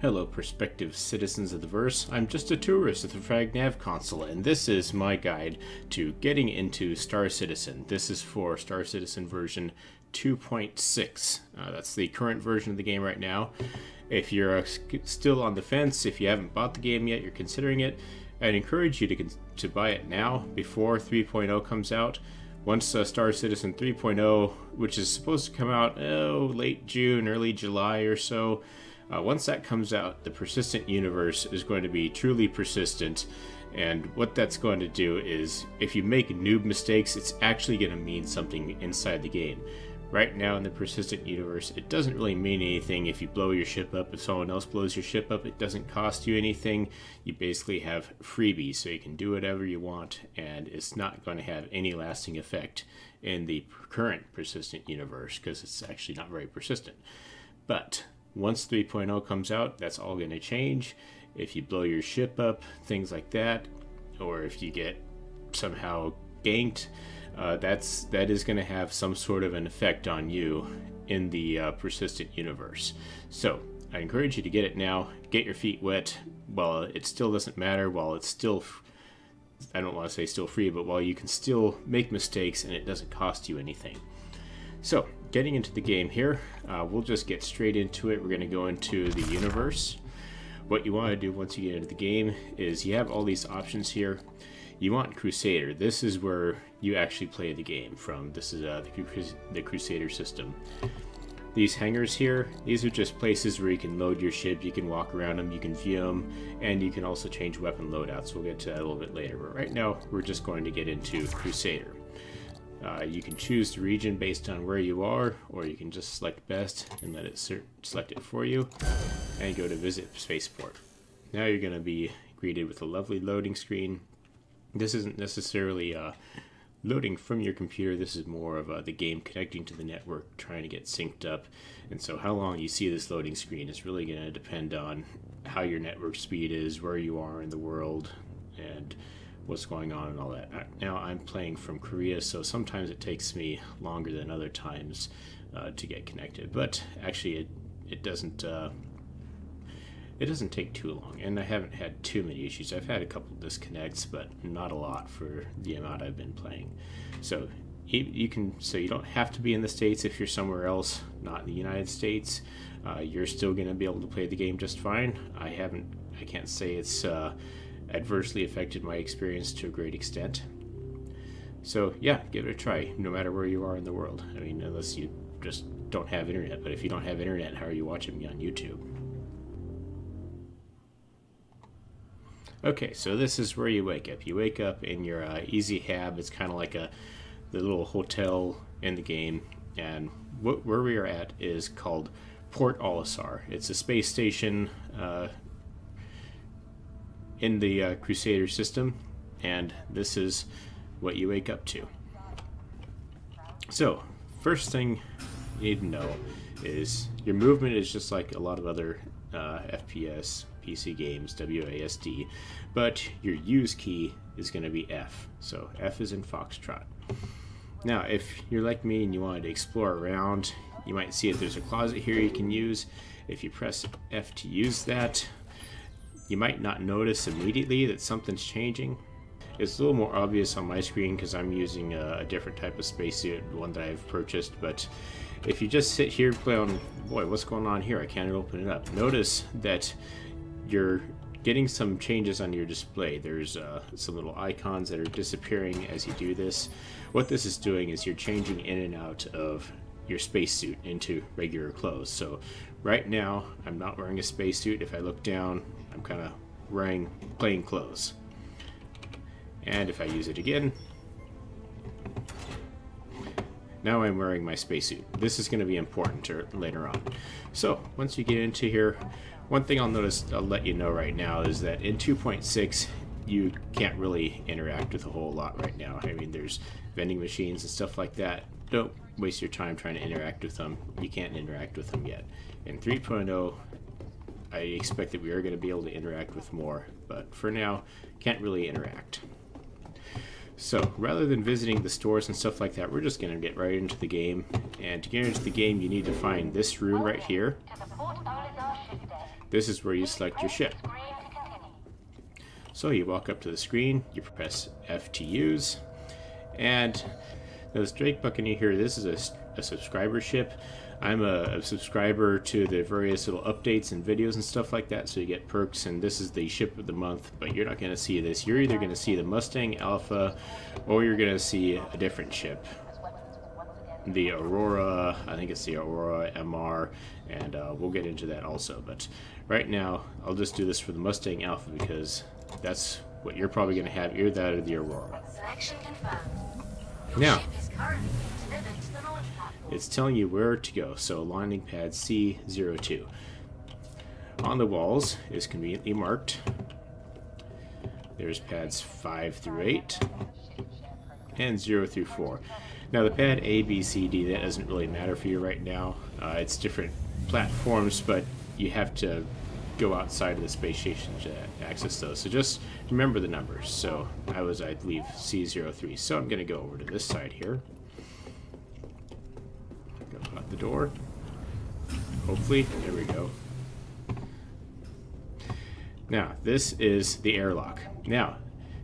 Hello, prospective citizens of the verse. I'm just a tourist at the FragNav console, and this is my guide to getting into Star Citizen. This is for Star Citizen version 2.6. That's the current version of the game right now. If you're still on the fence, if you haven't bought the game yet, you're considering it, I'd encourage you to buy it now before 3.0 comes out. Once Star Citizen 3.0, which is supposed to come out late June, early July or so, once that comes out, the persistent universe is going to be truly persistent, and what that's going to do is, if you make noob mistakes, it's actually going to mean something inside the game. Right now in the persistent universe, it doesn't really mean anything if you blow your ship up. If someone else blows your ship up, it doesn't cost you anything. You basically have freebies, so you can do whatever you want, and it's not going to have any lasting effect in the current persistent universe, because it's actually not very persistent. But once 3.0 comes out, that's all going to change. If you blow your ship up, things like that, or if you get somehow ganked, that is going to have some sort of an effect on you in the persistent universe. So I encourage you to get it now, get your feet wet while it still doesn't matter, while it's still, I don't want to say still free, but while you can still make mistakes and it doesn't cost you anything. So getting into the game here, we'll just get straight into it. We're going to go into the universe. What you want to do once you get into the game is you have all these options here. You want Crusader. This is where you actually play the game from. This is the Crusader system. These hangars here, these are just places where you can load your ship, you can walk around them, you can view them, and you can also change weapon loadouts. We'll get to that a little bit later, but right now we're just going to get into Crusader. You can choose the region based on where you are, or you can just select best and let it select it for you, and go to visit spaceport. Now you're going to be greeted with a lovely loading screen. This isn't necessarily loading from your computer. This is more of the game connecting to the network, trying to get synced up. And so how long you see this loading screen is really going to depend on how your network speed is, where you are in the world, and what's going on and all that. Now I'm playing from Korea, so sometimes it takes me longer than other times to get connected. But actually it doesn't take too long, and I haven't had too many issues. I've had a couple disconnects, but not a lot for the amount I've been playing. So you don't have to be in the States. If you're somewhere else, not in the United States, you're still going to be able to play the game just fine. I can't say it's adversely affected my experience to a great extent. So yeah, give it a try, no matter where you are in the world. I mean, unless you just don't have internet. But if you don't have internet, how are you watching me on YouTube? Okay, so this is where you wake up. You wake up in your Easy Hab. It's kind of like the little hotel in the game, and where we are at is called Port Olisar. It's a space station in the Crusader system, and this is what you wake up to. So first thing you need to know is your movement is just like a lot of other FPS PC games, WASD, but your use key is going to be F. So F is in Foxtrot. Now if you're like me and you wanted to explore around, you might see that there's a closet here you can use. If you press F to use that, you might not notice immediately that something's changing. It's a little more obvious on my screen because I'm using a different type of spacesuit, one that I've purchased, but if you just sit here and play on, boy, what's going on here? I can't open it up. Notice that you're getting some changes on your display. There's some little icons that are disappearing as you do this. What this is doing is you're changing in and out of your spacesuit into regular clothes. So right now I'm not wearing a spacesuit. If I look down, I'm kind of wearing plain clothes. And if I use it again, now I'm wearing my spacesuit. This is going to be important later on. So once you get into here, one thing I'll let you know right now is that in 2.6 you can't really interact with a whole lot right now. I mean, there's vending machines and stuff like that. Don't waste your time trying to interact with them. You can't interact with them yet. In 3.0, I expect that we are going to be able to interact with more, but for now, can't really interact. So rather than visiting the stores and stuff like that, we're just going to get right into the game. And to get into the game, you need to find this room right here. this is where you select your ship. So you walk up to the screen, you press F to use, and this Drake Buccaneer here, this is a subscriber ship. I'm a subscriber to the various little updates and videos and stuff like that, so you get perks, and this is the ship of the month, but you're not going to see this. You're either going to see the Mustang Alpha, or you're going to see a different ship. The Aurora, I think it's the Aurora MR, and we'll get into that also, but right now, I'll just do this for the Mustang Alpha, because that's what you're probably going to have, either that or the Aurora. Now, it's telling you where to go, so landing pad C02. On the walls is conveniently marked. There's pads 5 through 8 and 0 through 4. Now the pad A, B, C, D, that doesn't really matter for you right now. It's different platforms, but you have to go outside of the space station to access those. So just remember the numbers. So I believe C03. So I'm going to go over to this side here. Go out the door. Hopefully, there we go. Now, this is the airlock. Now,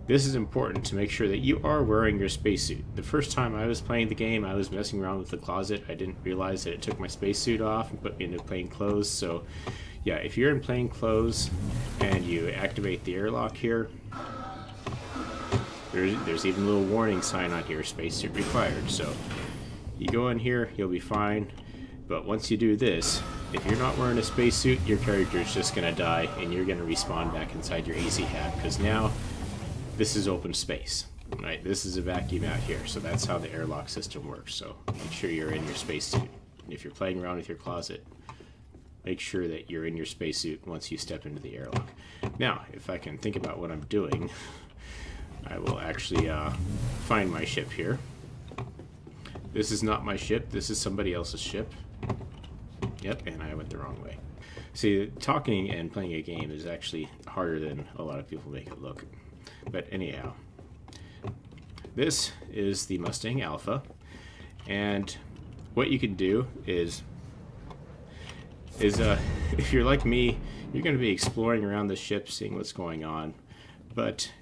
this is important to make sure that you are wearing your spacesuit. The first time I was playing the game, I was messing around with the closet. I didn't realize that it took my spacesuit off and put me into plain clothes. So, yeah, if you're in plain clothes and you activate the airlock here, there's even a little warning sign on here, spacesuit required. So, you go in here, you'll be fine. But once you do this, if you're not wearing a spacesuit, your character is just going to die and you're going to respawn back inside your AC hat, because now this is open space, right? This is a vacuum out here, so that's how the airlock system works. So make sure you're in your spacesuit. If you're playing around with your closet, make sure that you're in your spacesuit once you step into the airlock. Now, if I can think about what I'm doing, I will actually find my ship here. This is not my ship, this is somebody else's ship. Yep, and I went the wrong way. See, talking and playing a game is actually harder than a lot of people make it look. But anyhow, this is the Mustang Alpha, and what you can do is if you're like me, you're going to be exploring around the ship, seeing what's going on, but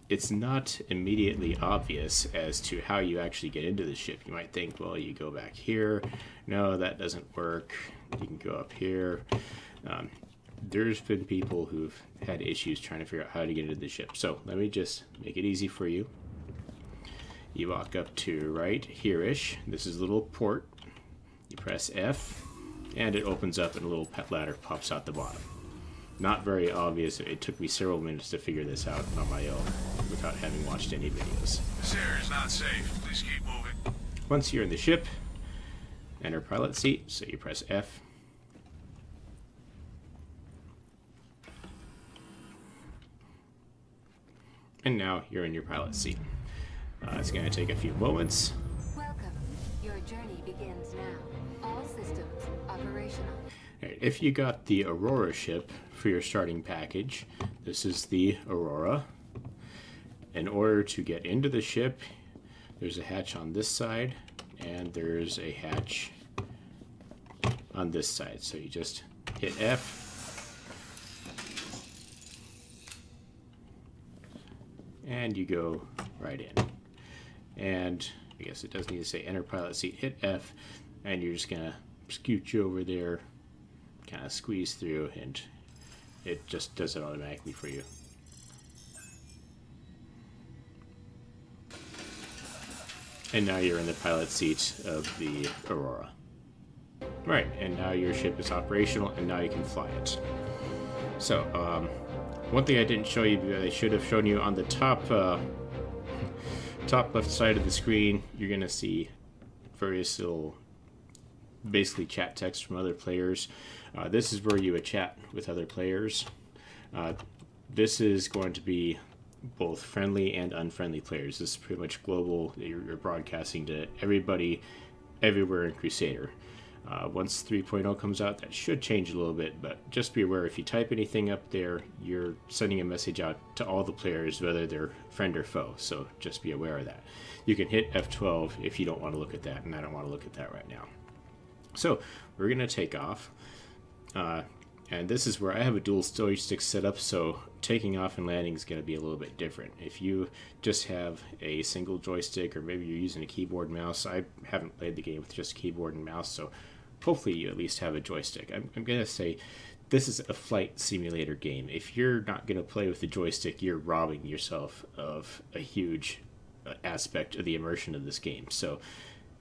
it's not immediately obvious as to how you actually get into the ship. You might think, well, you go back here. No, that doesn't work. You can go up here. There's been people who've had issues trying to figure out how to get into the ship. So let me just make it easy for you. You walk up to right here-ish. This is a little port. You press F, and it opens up and a little pet ladder pops out the bottom. Not very obvious. It took me several minutes to figure this out on my own without having watched any videos. This area is not safe. Please keep moving. Once you're in the ship, enter pilot seat, so you press F. And now you're in your pilot seat. It's going to take a few moments. Welcome. Your journey begins now. All systems operational. Right, if you got the Aurora ship for your starting package, this is the Aurora. In order to get into the ship, there's a hatch on this side, and there's a hatch on this side. So you just hit F. And you go right in. And I guess it does need to say enter pilot seat, hit F, and you're just gonna scooch over there, kind of squeeze through, and it just does it automatically for you. And now you're in the pilot seat of the Aurora. Right, and now your ship is operational, and now you can fly it. So, one thing I didn't show you, but I should have shown you on the top left side of the screen, you're going to see various little, basically chat text from other players. This is where you would chat with other players. This is going to be both friendly and unfriendly players. This is pretty much global. You're broadcasting to everybody, everywhere in Crusader. Once 3.0 comes out, that should change a little bit, but just be aware if you type anything up there, you're sending a message out to all the players, whether they're friend or foe, so just be aware of that. You can hit F12 if you don't want to look at that, and I don't want to look at that right now. So, we're going to take off. And this is where I have a dual joystick set up, so taking off and landing is going to be a little bit different. If you just have a single joystick, or maybe you're using a keyboard and mouse, I haven't played the game with just keyboard and mouse, so hopefully you at least have a joystick. I'm going to say this is a flight simulator game. If you're not going to play with the joystick, you're robbing yourself of a huge aspect of the immersion of this game. So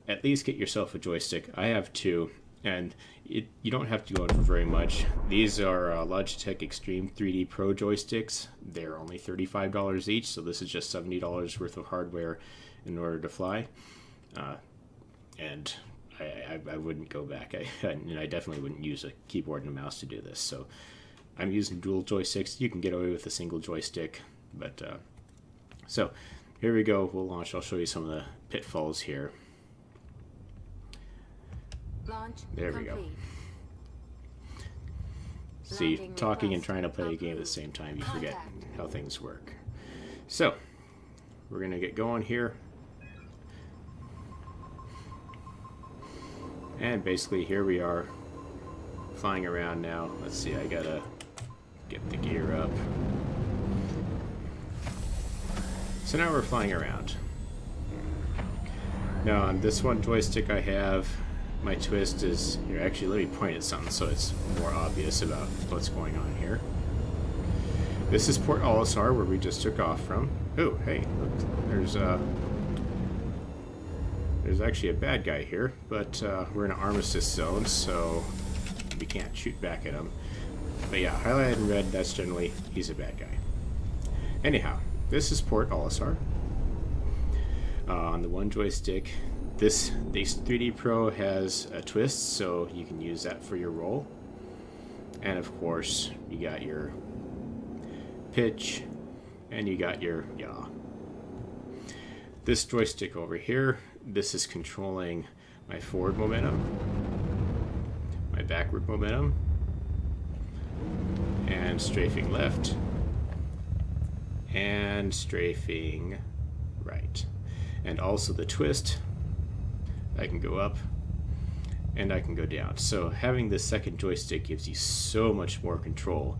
at least get yourself a joystick. I have two. And you don't have to go in for very much. These are Logitech Extreme 3D Pro joysticks. They're only $35 each, so this is just $70 worth of hardware in order to fly. And I wouldn't go back. I definitely wouldn't use a keyboard and a mouse to do this. So I'm using dual joysticks. You can get away with a single joystick. But so here we go. We'll launch. I'll show you some of the pitfalls here. There we go. See, talking and trying to play a game at the same time, you forget how things work. So, we're going to get going here. And basically, here we are, flying around now. Let's see, I gotta get the gear up. So now we're flying around. Now, on this one joystick I have, my twist is here. Actually, let me point at something so it's more obvious about what's going on here. This is Port Olisar, where we just took off from. Oh, hey, look, there's actually a bad guy here, but we're in an armistice zone, so we can't shoot back at him. But yeah, highlighted in red, that's generally, he's a bad guy. Anyhow, this is Port Olisar. On the one joystick, this 3D Pro has a twist, so you can use that for your roll. And of course, you got your pitch, and you got your yaw. This joystick over here, this is controlling my forward momentum, my backward momentum, and strafing left, and strafing right. And also the twist, I can go up and I can go down. So having this second joystick gives you so much more control.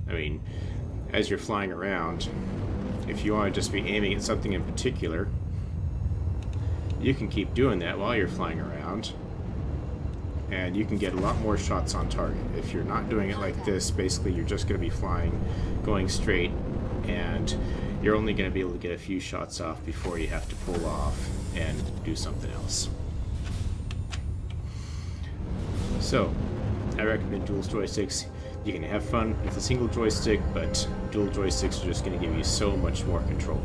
I mean, as you're flying around, if you want to just be aiming at something in particular, you can keep doing that while you're flying around, and you can get a lot more shots on target. If you're not doing it like this, basically you're just going to be flying, going straight, and you're only going to be able to get a few shots off before you have to pull off and do something else. So, I recommend dual joysticks. You can have fun with a single joystick, but dual joysticks are just going to give you so much more control.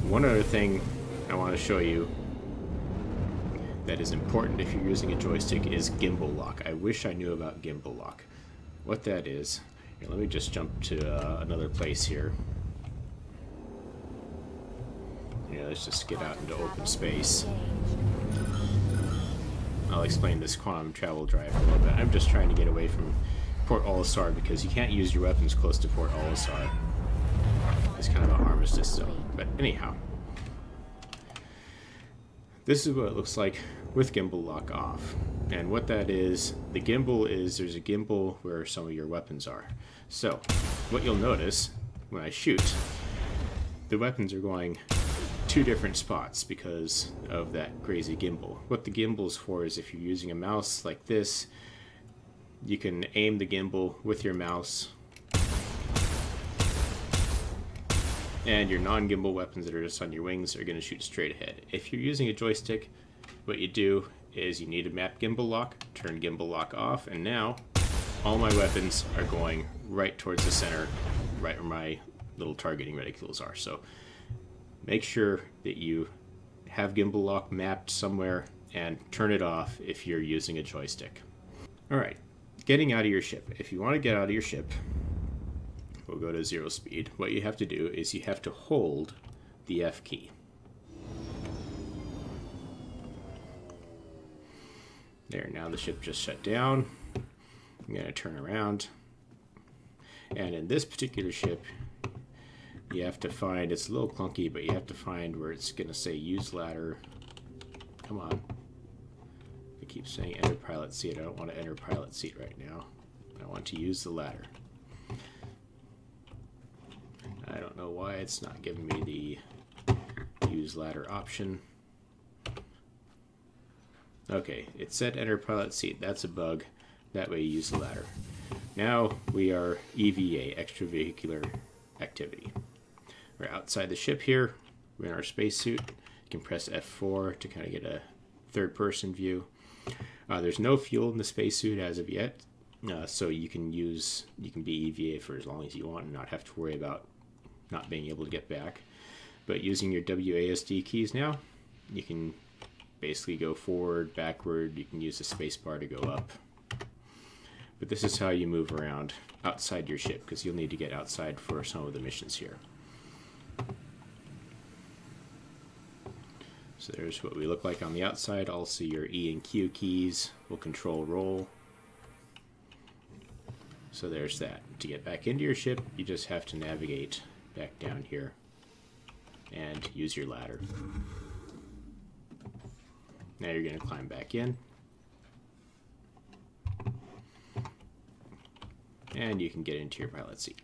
One other thing I want to show you that is important if you're using a joystick is gimbal lock. I wish I knew about gimbal lock. What that is, here, let me just jump to another place here. Yeah, let's just get out into open space. I'll explain this quantum travel drive a little bit. I'm just trying to get away from Port Olisar because you can't use your weapons close to Port Olisar. It's kind of an armistice zone. But anyhow, this is what it looks like with gimbal lock off. And what that is, the gimbal is, there's a gimbal where some of your weapons are. So, what you'll notice when I shoot, the weapons are going two different spots because of that crazy gimbal. What the gimbal is for is if you're using a mouse like this, you can aim the gimbal with your mouse, and your non-gimbal weapons that are just on your wings are going to shoot straight ahead. If you're using a joystick, what you do is you need to map gimbal lock, turn gimbal lock off, and now all my weapons are going right towards the center, right where my little targeting reticules are. So make sure that you have gimbal lock mapped somewhere and turn it off if you're using a joystick. Alright, getting out of your ship. If you want to get out of your ship, we'll go to 0 speed. What you have to do is you have to hold the F key. There, now the ship just shut down. I'm going to turn around. And in this particular ship, you have to find, it's a little clunky, but you have to find where it's going to say use ladder. Come on. I keep saying enter pilot seat. I don't want to enter pilot seat right now. I want to use the ladder. I don't know why it's not giving me the use ladder option. Okay, it said enter pilot seat. That's a bug. That way you use the ladder. Now we are EVA, extravehicular activity. We're outside the ship here. We're in our spacesuit. You can press F4 to kind of get a third-person view. There's no fuel in the spacesuit as of yet, so you can be EVA for as long as you want and not have to worry about not being able to get back. But using your WASD keys now, you can basically go forward, backward. You can use the space bar to go up. But this is how you move around outside your ship, because you'll need to get outside for some of the missions here. So there's what we look like on the outside. Also your E and Q keys will control roll. So there's that. To get back into your ship, you just have to navigate back down here and use your ladder. Now you're going to climb back in. And you can get into your pilot seat.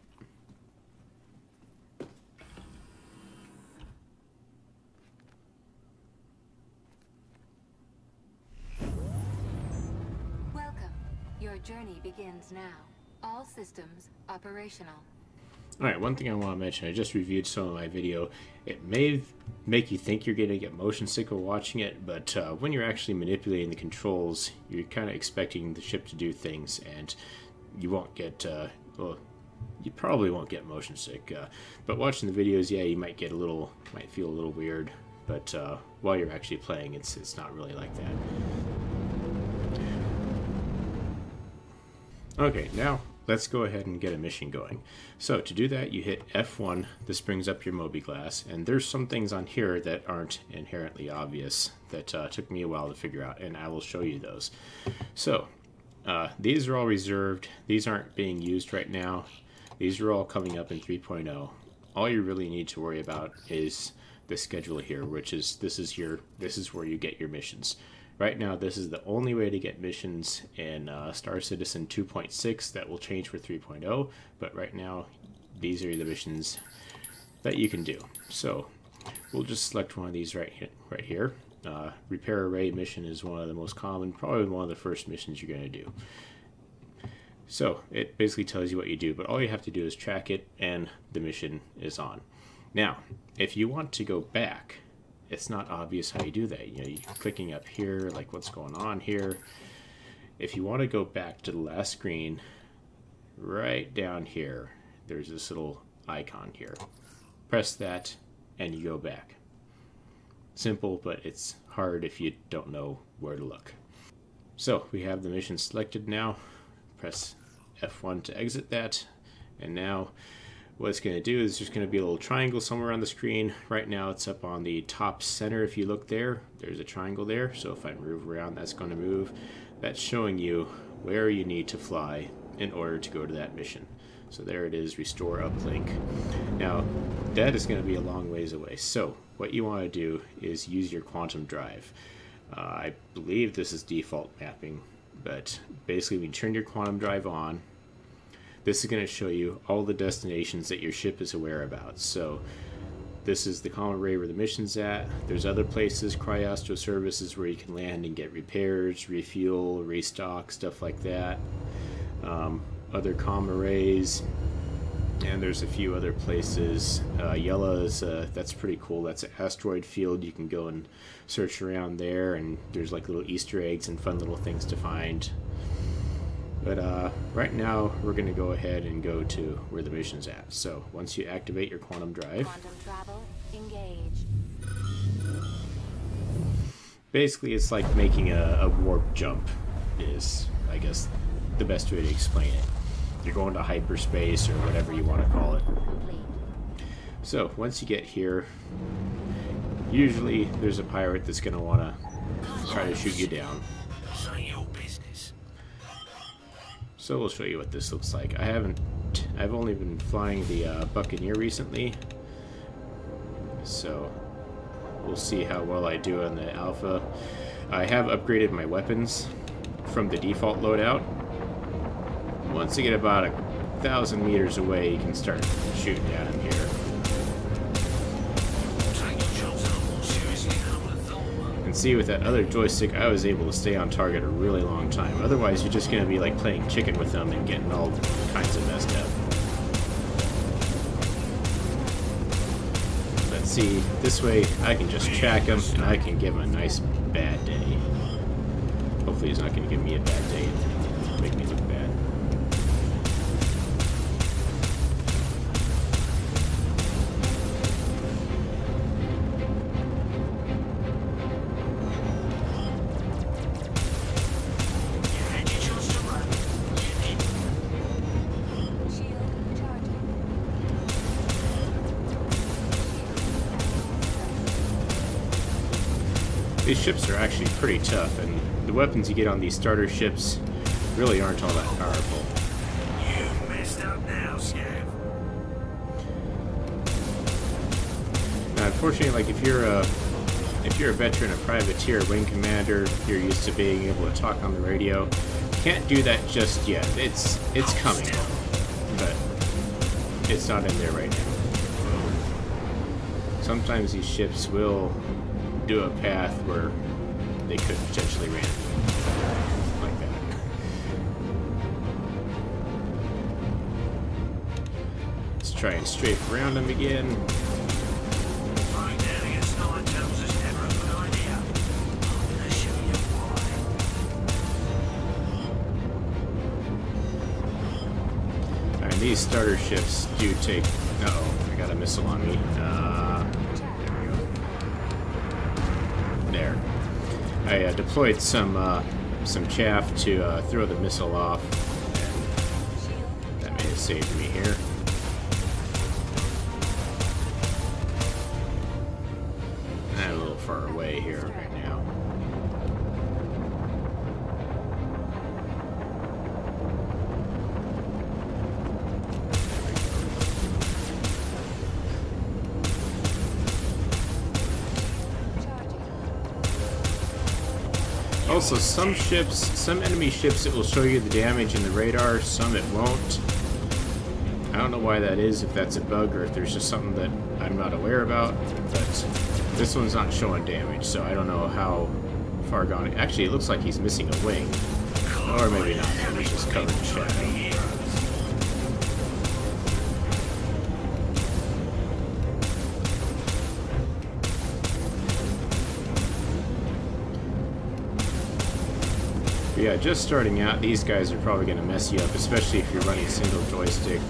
Welcome. Your journey begins now. All systems operational. Alright, one thing I want to mention, I just reviewed some of my video. It may make you think you're going to get motion sick while watching it, but when you're actually manipulating the controls, you're kind of expecting the ship to do things, and you won't get, well, you probably won't get motion sick. But watching the videos, yeah, you might feel a little weird, but while you're actually playing, it's not really like that. Okay, now let's go ahead and get a mission going. So to do that, you hit F1. This brings up your Mobi-Glass, and there's some things on here that aren't inherently obvious that took me a while to figure out, and I will show you those. So these are all reserved. These aren't being used right now. These are all coming up in 3.0. All you really need to worry about is the schedule here, which is this is where you get your missions. Right now, this is the only way to get missions in Star Citizen 2.6. That will change for 3.0, but right now, these are the missions that you can do. So we'll just select one of these right here. Repair array mission is one of the most common, probably one of the first missions you're going to do. So it basically tells you what you do, but all you have to do is track it, and the mission is on. Now, if you want to go back, it's not obvious how you do that. You know, you're clicking up here, like what's going on here. If you want to go back to the last screen, right down here, there's this little icon here. Press that, and you go back. Simple, but it's hard if you don't know where to look. So we have the mission selected now. Press F1 to exit that, and now what it's going to do is there's going to be a little triangle somewhere on the screen. Right now it's up on the top center. If you look there, there's a triangle there. So if I move around, that's going to move. That's showing you where you need to fly in order to go to that mission. So there it is, restore uplink. Now that is going to be a long ways away. So what you want to do is use your quantum drive. I believe this is default mapping, but basically when you turn your quantum drive on, this is going to show you all the destinations that your ship is aware about. So this is the comm array where the mission's at. There's other places, Cryostro services, where you can land and get repairs, refuel, restock, stuff like that. Other comm arrays, and there's a few other places. Yella is that's pretty cool. That's an asteroid field. You can go and search around there, and there's like little Easter eggs and fun little things to find. But right now, we're going to go ahead and go to where the mission's at. So once you activate your quantum drive, Quantum travel engaged. basically it's like making a warp jump is, I guess, the best way to explain it. You're going to hyperspace or whatever you want to call it. Complete. So once you get here, usually there's a pirate that's going to want to try to shoot you down. So we'll show you what this looks like. I've only been flying the Buccaneer recently, so we'll see how well I do on the alpha. I have upgraded my weapons from the default loadout, Once you get about 1,000 meters away, you can start shooting at him here. And see, with that other joystick, I was able to stay on target a really long time. Otherwise, you're just going to be like playing chicken with them and getting all kinds of messed up. But see, this way I can just track him and I can give him a nice bad day. Hopefully he's not going to give me a bad day and make me look bad. These ships are actually pretty tough, and the weapons you get on these starter ships really aren't all that powerful. You messed up now, Scav. Now, unfortunately, like if you're a veteran, a privateer, wing commander, you're used to being able to talk on the radio. Can't do that just yet. It's coming, but it's not in there right now. Sometimes these ships will do a path where they could potentially ram like that. Let's try and strafe around them again. Flying down against 9 tons is never a good idea. I'm gonna show you why. And these starter ships do take... Uh-oh, I got a missile on me. There. I deployed some chaff to throw the missile off, and that may have saved me here. I'm a little far away here right now. Also, some enemy ships, it will show you the damage in the radar, some it won't. I don't know why that is, if that's a bug or if there's just something that I'm not aware about, but this one's not showing damage, so I don't know how far gone. Actually, it looks like he's missing a wing. Or maybe not, maybe he's just covered in shadow. Yeah, just starting out, these guys are probably going to mess you up, especially if you're running single joystick.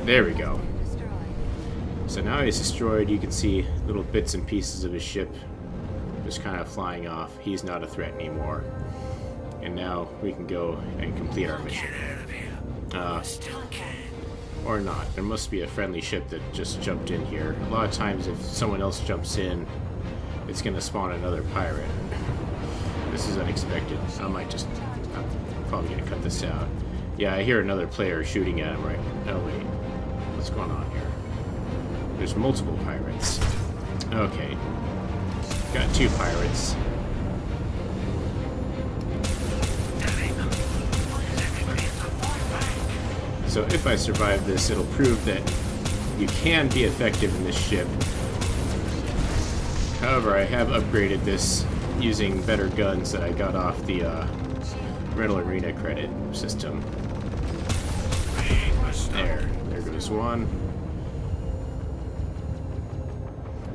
There we go. So now he's destroyed. You can see little bits and pieces of his ship just kind of flying off. He's not a threat anymore. And now we can go and complete our mission. Or not. There must be a friendly ship that just jumped in here. A lot of times if someone else jumps in, it's going to spawn another pirate. This is unexpected. I'm probably going to cut this out. Yeah, I hear another player shooting at him right now. Oh, wait. What's going on here? There's multiple pirates. Okay. Got 2 pirates. So if I survive this, it'll prove that you can be effective in this ship. However, I have upgraded this using better guns that I got off the rental arena credit system. There goes one.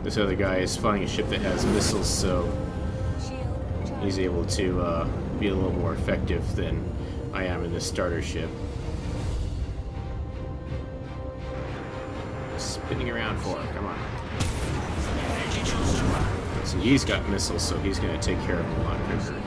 This other guy is flying a ship that has missiles, so he's able to be a little more effective than I am in this starter ship. Spinning around for him, come on. So he's got missiles, so he's going to take care of him a lot quicker.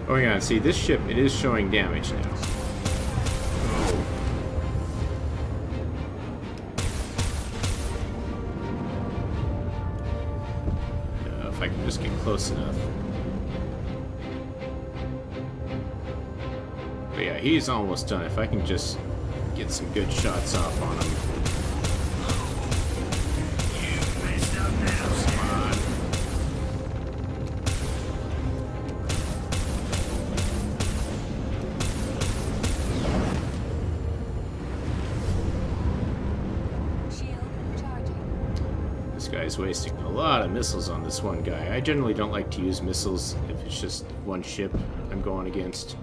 Oh yeah, see this ship, it is showing damage now. If I can just get close enough. But yeah, he's almost done. If I can just get some good shots off on him. This guy's wasting a lot of missiles on this one guy. I generally don't like to use missiles if it's just one ship I'm going against.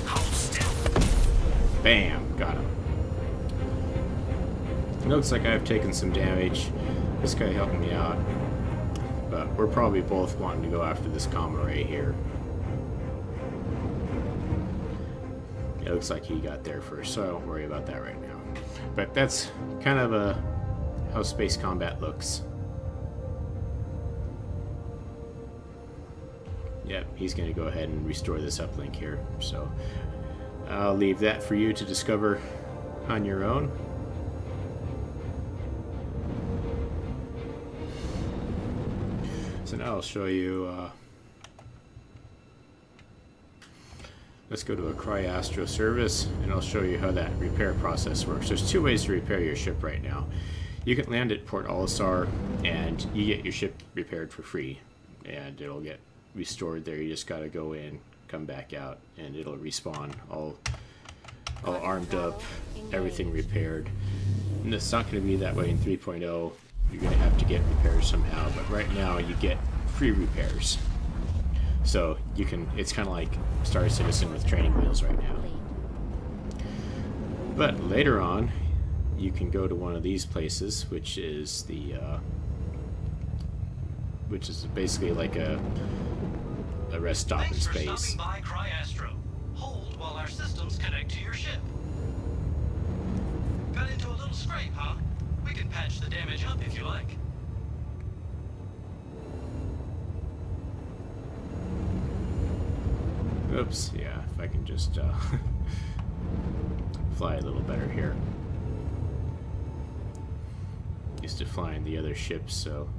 Hold still. Bam! Got him. It looks like I've taken some damage. This guy helping me out. But we're probably both wanting to go after this comm array here. It looks like he got there first, so I don't worry about that right now. But that's kind of how space combat looks. Yep, he's going to go ahead and restore this uplink here. So I'll leave that for you to discover on your own. So now I'll show you. Let's go to a Cryastro service, and I'll show you how that repair process works. There's two ways to repair your ship right now. You can land at Port Olisar, and you get your ship repaired for free, and it'll get restored there. You just got to go in, come back out, and it'll respawn all armed up, everything repaired. And it's not going to be that way in 3.0. You're going to have to get repairs somehow, but right now you get free repairs. So you can, it's kind of like Star Citizen with training wheels right now. But later on, you can go to one of these places, which is the, which is basically like a rest stop in space. Thanks for stopping by Cryastro. Hold while our systems connect to your ship. Got into a little scrape, huh? We can patch the damage up if you like. Oops, yeah, if I can just fly a little better here. Used to flying the other ships, so.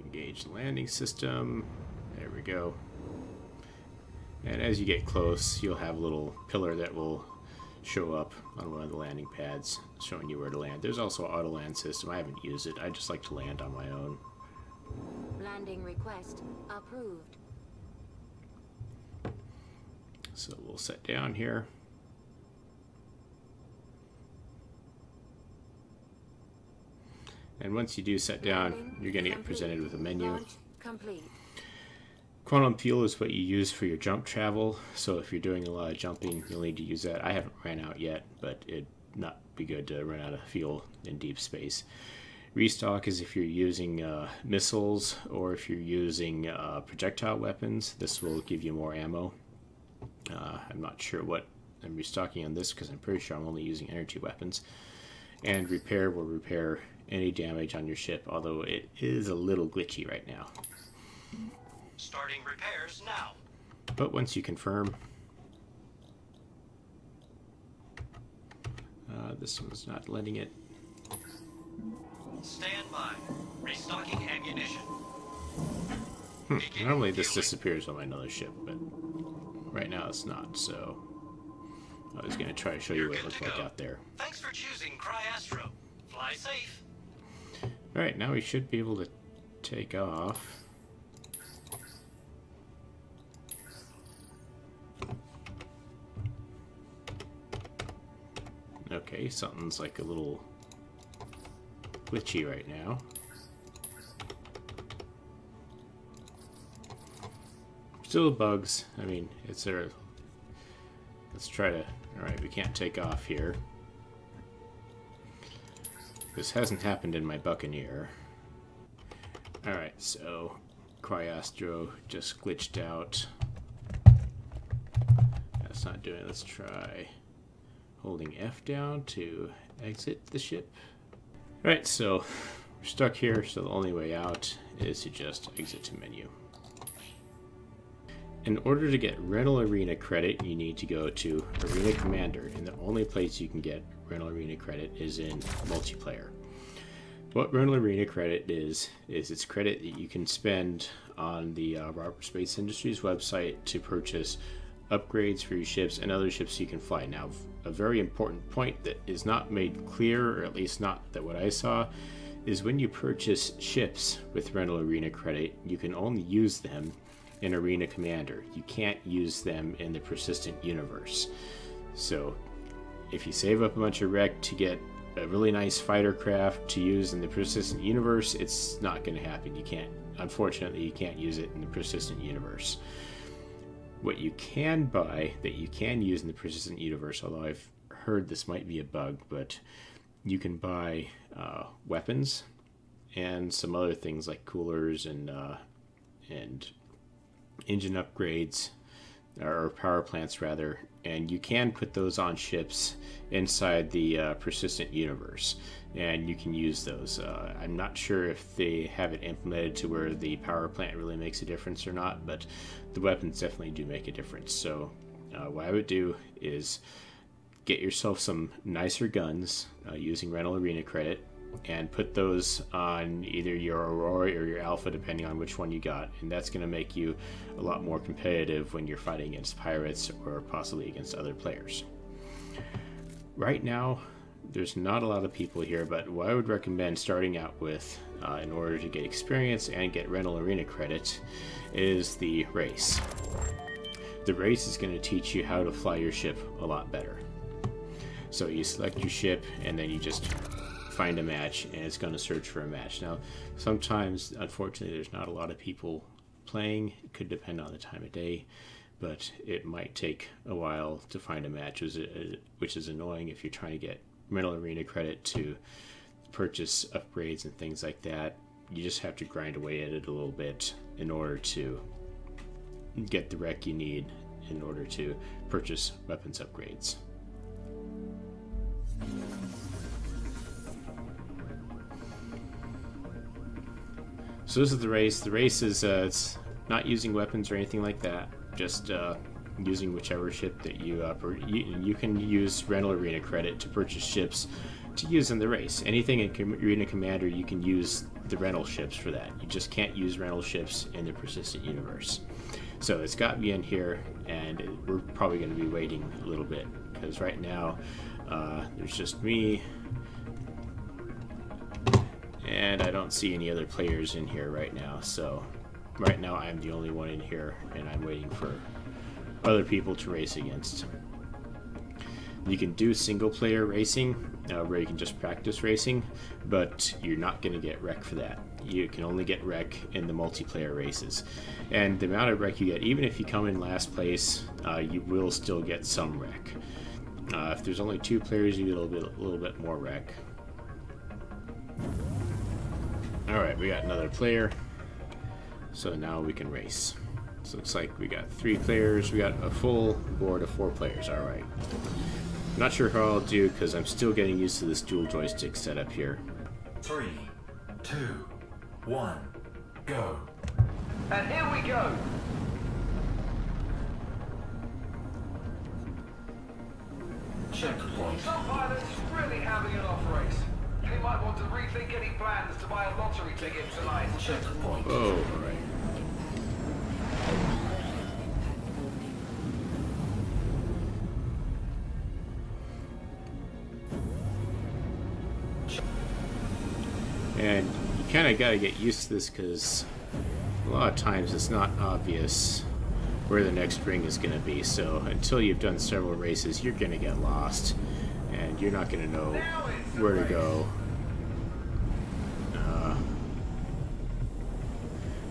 Engage the landing system. There we go. And as you get close, you'll have a little pillar that will show up on one of the landing pads, showing you where to land. There's also an auto land system. I haven't used it. I just like to land on my own. Landing request approved. So we'll set down here. And once you do set down, you're going to get presented with a menu. Launch complete. Quantum fuel is what you use for your jump travel. So if you're doing a lot of jumping, you'll need to use that. I haven't ran out yet, but it'd not be good to run out of fuel in deep space. Restock is if you're using missiles or if you're using projectile weapons. This will give you more ammo. I'm not sure what I'm restocking on this because I'm pretty sure I'm only using energy weapons. And repair will repair any damage on your ship, although it is a little glitchy right now. Starting repairs now. But once you confirm, this one's not letting it. Stand by. Restocking ammunition. Normally this disappears on my other ship, but right now it's not, so I was going to try to show you what it looked like out there. Thanks for choosing Cryastro. Fly safe. Alright, now we should be able to take off. Okay, something's like a little glitchy right now. Still bugs. I mean, it's there. Let's try to. Alright, we can't take off here. This hasn't happened in my Buccaneer. Alright, so Cryastro just glitched out. That's not doing it. Let's try holding F down to exit the ship. Alright, so we're stuck here, so the only way out is to just exit to menu. In order to get Rental Arena credit, you need to go to Arena Commander, and the only place you can get Rental Arena credit is in multiplayer. What Rental Arena credit is it's credit that you can spend on the Robert Space Industries website to purchase upgrades for your ships and other ships you can fly. Now, a very important point that is not made clear, or at least not that what I saw, is when you purchase ships with Rental Arena credit, you can only use them in Arena Commander. You can't use them in the Persistent Universe. So if you save up a bunch of rec to get a really nice fighter craft to use in the Persistent Universe, it's not going to happen. You can't, unfortunately, you can't use it in the Persistent Universe. What you can buy that you can use in the Persistent Universe, although I've heard this might be a bug, but you can buy weapons and some other things like coolers and engine upgrades, or power plants rather, and you can put those on ships inside the Persistent Universe, and you can use those. I'm not sure if they have it implemented to where the power plant really makes a difference or not, but the weapons definitely do make a difference. So what I would do is get yourself some nicer guns using Rental Arena credit, and put those on either your Aurora or your Alpha, depending on which one you got, and that's going to make you a lot more competitive when you're fighting against pirates or possibly against other players. Right now, there's not a lot of people here, but what I would recommend starting out with in order to get experience and get Rental Arena credit is the race. The race is going to teach you how to fly your ship a lot better. So you select your ship, and then you just find a match, and it's going to search for a match. Now, sometimes, unfortunately, there's not a lot of people playing. It could depend on the time of day, but it might take a while to find a match, which is annoying if you're trying to get Rental Arena credit to purchase upgrades and things like that. You just have to grind away at it a little bit in order to get the rec you need in order to purchase weapons upgrades. So this is the race. The race is it's not using weapons or anything like that. Just using whichever ship that you can use Rental Arena credit to purchase ships to use in the race. Anything in Arena Commander, you can use the rental ships for that. You just can't use rental ships in the Persistent Universe. So it's got me in here, and we're probably going to be waiting a little bit because right now there's just me. And I don't see any other players in here right now, so right now I'm the only one in here, and I'm waiting for other people to race against. You can do single player racing, where you can just practice racing, but you're not going to get rec for that. You can only get rec in the multiplayer races. And the amount of rec you get, even if you come in last place, you will still get some rec. If there's only 2 players, you get a little bit more rec. Alright, we got another player, so now we can race. So it looks like we got 3 players, we got a full board of 4 players, alright. I'm not sure how I'll do because I'm still getting used to this dual joystick setup here. 3, 2, 1, go. And here we go! Checkpoint. Some pilots really having an off race. They might want to rethink any plans to buy a lottery ticket tonight. Checkpoint. Oh, alright. And you kind of got to get used to this because a lot of times it's not obvious where the next ring is going to be. So until you've done several races, you're going to get lost and you're not going to know where to go.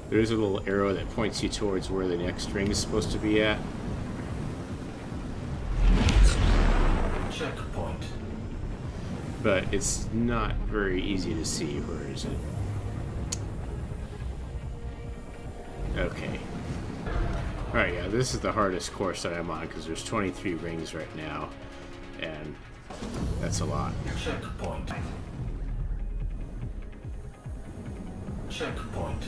There's a little arrow that points you towards where the next ring is supposed to be at. Checkpoint. But it's not very easy to see. Where is it? Okay. Alright, yeah, this is the hardest course that I'm on because there's 23 rings right now, and that's a lot. Checkpoint. Checkpoint.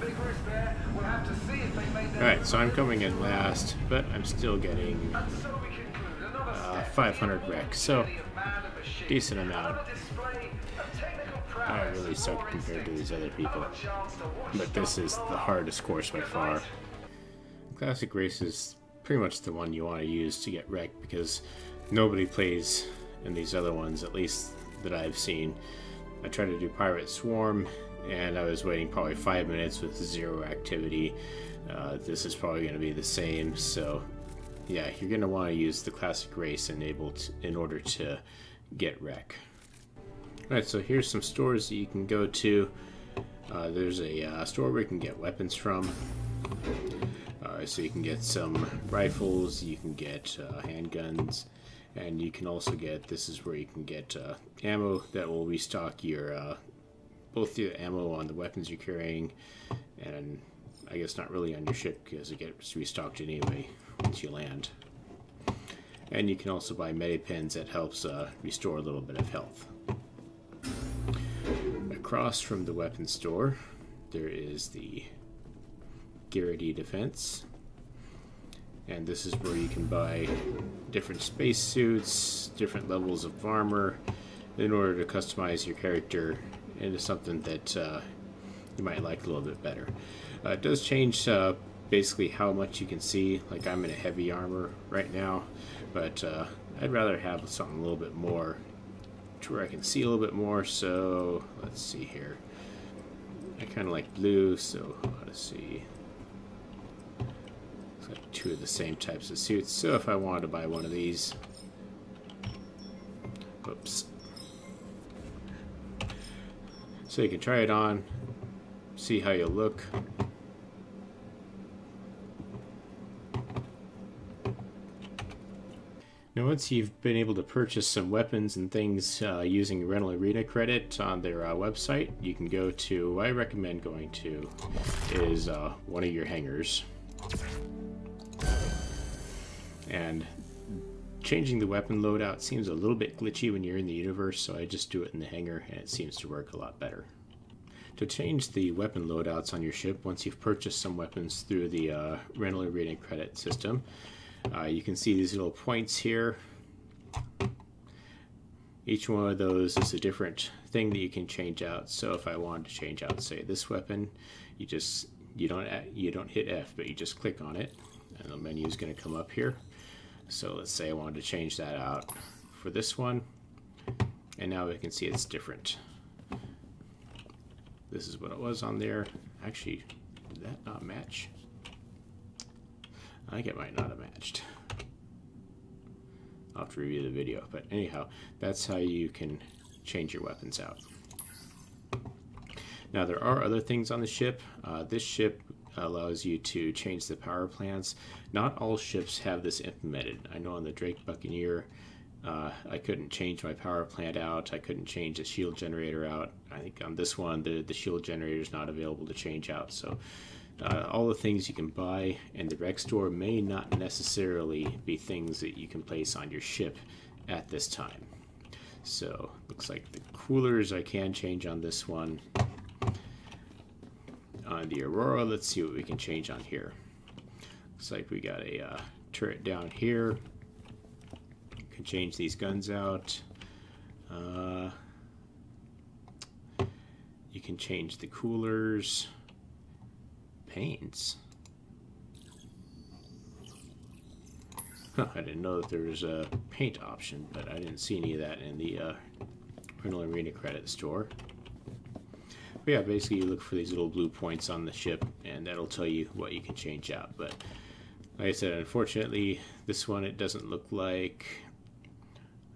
Big risk there. We'll have to see if they made their Alright, so I'm coming in last, but I'm still getting And so we conclude another step 500 in the rec, so journey of man and machine. decent amount. Another display of technical I prowess, really suck raw compared to these instinct, other people, another chance to watch but this stars is the blow up. hardest course by far. Classic race is pretty much the one you want to use to get wrecked because nobody plays in these other ones, at least that I've seen. I tried to do Pirate Swarm, and I was waiting probably 5 minutes with 0 activity. This is probably going to be the same, so yeah, you're going to want to use the classic race enabled in order to get wreck. Alright, so here's some stores that you can go to. There's a store where you can get weapons from. So you can get some rifles, you can get handguns, and you can also get, this is where you can get ammo that will restock your both the ammo on the weapons you're carrying, and I guess not really on your ship because it gets restocked anyway once you land. And you can also buy medipens that helps restore a little bit of health. Across from the weapons store, there is the Errata defense, and this is where you can buy different space suits, different levels of armor, in order to customize your character into something that you might like a little bit better. It does change basically how much you can see. Like, I'm in a heavy armor right now, but I'd rather have something a little bit more to where I can see a little bit more. So let's see here. I kind of like blue, so let's see. It's like 2 of the same types of suits. So if I wanted to buy one of these, whoops. So you can try it on, see how you look. Now, once you've been able to purchase some weapons and things using Rental Arena credit on their website, you can go to, what I recommend going to is one of your hangars. And changing the weapon loadout seems a little bit glitchy when you're in the universe, so I just do it in the hangar and it seems to work a lot better. To change the weapon loadouts on your ship, once you've purchased some weapons through the Rental Arena credit system, you can see these little points here. Each one of those is a different thing that you can change out. So if I wanted to change out, say, this weapon, you don't hit F, but you just click on it, and the menu is going to come up here. So let's say I wanted to change that out for this one, and now we can see it's different. This is what it was on there. Actually, did that not match? I think it might not have matched. I'll have to review the video, but anyhow, that's how you can change your weapons out. Now, there are other things on the ship. This ship allows you to change the power plants. Not all ships have this implemented. I know on the Drake Buccaneer, I couldn't change my power plant out. I couldn't change the shield generator out. I think on this one, the shield generator is not available to change out. So all the things you can buy in the rec store may not necessarily be things that you can place on your ship at this time. So looks like the coolers I can change on this one. On the Aurora, let's see what we can change on here. Looks like we got a turret down here. Can change these guns out. You can change the coolers. Paints. Huh, I didn't know that there was a paint option, but I didn't see any of that in the Rental Arena credit store. But yeah, basically you look for these little blue points on the ship, and that'll tell you what you can change out. But like I said, unfortunately, this one, it doesn't look like.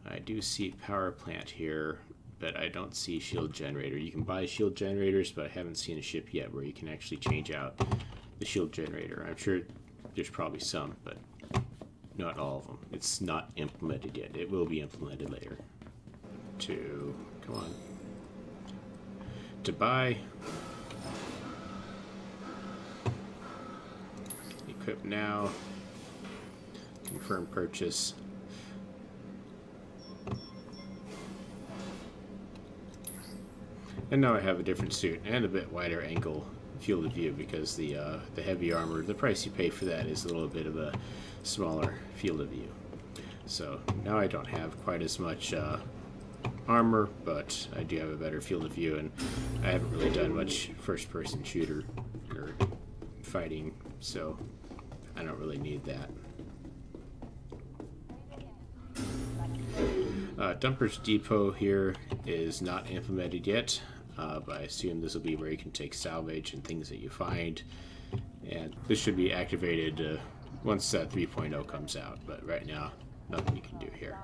I do see power plant here, but I don't see shield generator. You can buy shield generators, but I haven't seen a ship yet where you can actually change out the shield generator. I'm sure there's probably some, but not all of them. It's not implemented yet. It will be implemented later. Come on. To buy. Equip now. Confirm purchase. And now I have a different suit and a bit wider angle field of view because the heavy armor, the price you pay for that is a little bit of a smaller field of view. So now I don't have quite as much armor, but I do have a better field of view, and I haven't really done much first-person shooter or fighting, so I don't really need that. Dumper's Depot here is not implemented yet, but I assume this will be where you can take salvage and things that you find, and this should be activated once 3.0 comes out, but right now nothing you can do here.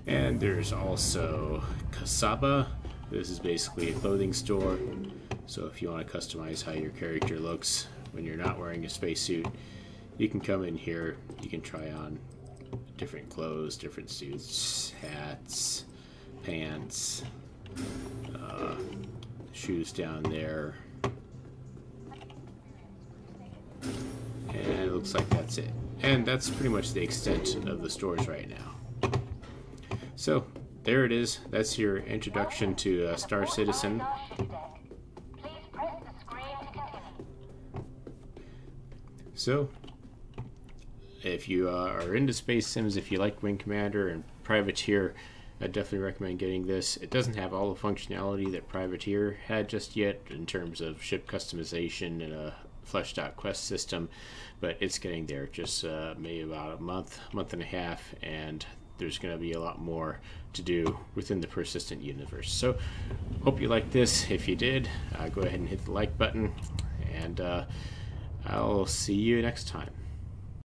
And there's also Kasaba. This is basically a clothing store, so if you want to customize how your character looks when you're not wearing a spacesuit, you can come in here. You can try on different clothes, different suits, hats, pants, shoes down there, and it looks like that's it. And that's pretty much the extent of the stores right now. So there it is. That's your introduction to Star Citizen. So if you are into Space Sims, if you like Wing Commander and Privateer, I definitely recommend getting this. It doesn't have all the functionality that Privateer had just yet in terms of ship customization and a fleshed out quest system, but it's getting there. Just maybe about a month and a half, and there's going to be a lot more to do within the persistent universe. So hope you liked this. If you did, go ahead and hit the like button, and I'll see you next time.